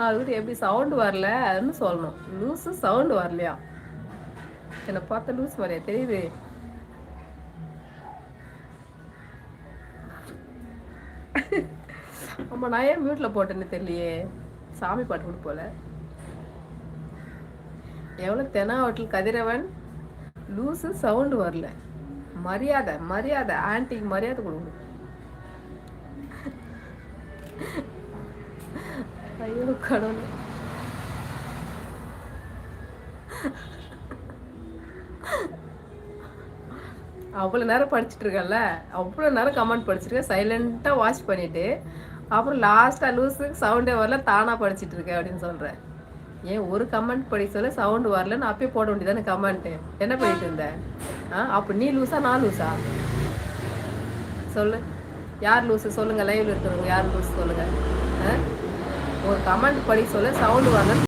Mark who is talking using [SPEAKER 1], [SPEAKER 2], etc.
[SPEAKER 1] அதுக்கு எப்படி சவுண்டு வரல அதுன்னு சொல்லணும். லூஸு சவுண்டு வரலையா? என்னை பார்த்த லூஸ் மாதிரியா தெரியுது? ஆமா, நான் ஏன் மியூட்ல போட்டேன்னு தெரியலையே. சாமி பாட்டு கூட போல. எவ்வளவு தெனாவட்டில் கதிரவன் லூஸு சவுண்டு வரல. மரியாதை மரியாதை, ஆன்ட்டிக்கு மரியாதை கொடுக்கணும். ஐயோ கடவுளே. அவ்வளோ நேரம் படிச்சுட்டு இருக்கல, அவ்வளோ நேரம் கமெண்ட் படிச்சிருக்கேன், சைலண்டாக வாட்ச் பண்ணிட்டு அப்புறம் லாஸ்ட்டாக லூஸுக்கு சவுண்டே வரல, தானாக படிச்சுட்டு இருக்கேன் அப்படின்னு சொல்கிறேன். ஏன் ஒரு கமெண்ட் படி சொல்ல சவுண்டு வரலன்னு அப்பயே போட வேண்டியதானே கமெண்ட்டு? என்ன பண்ணிட்டு இருந்தேன்? அப்போ நீ லூஸா நான் லூஸா சொல்லு. யார் லூஸு சொல்லுங்கள், லைவ்ல இருக்கிறவங்க யார் லூஸ் சொல்லுங்கள். ஒரு கமெண்ட் படி சொல்ல சவுண்டு வரலன்னு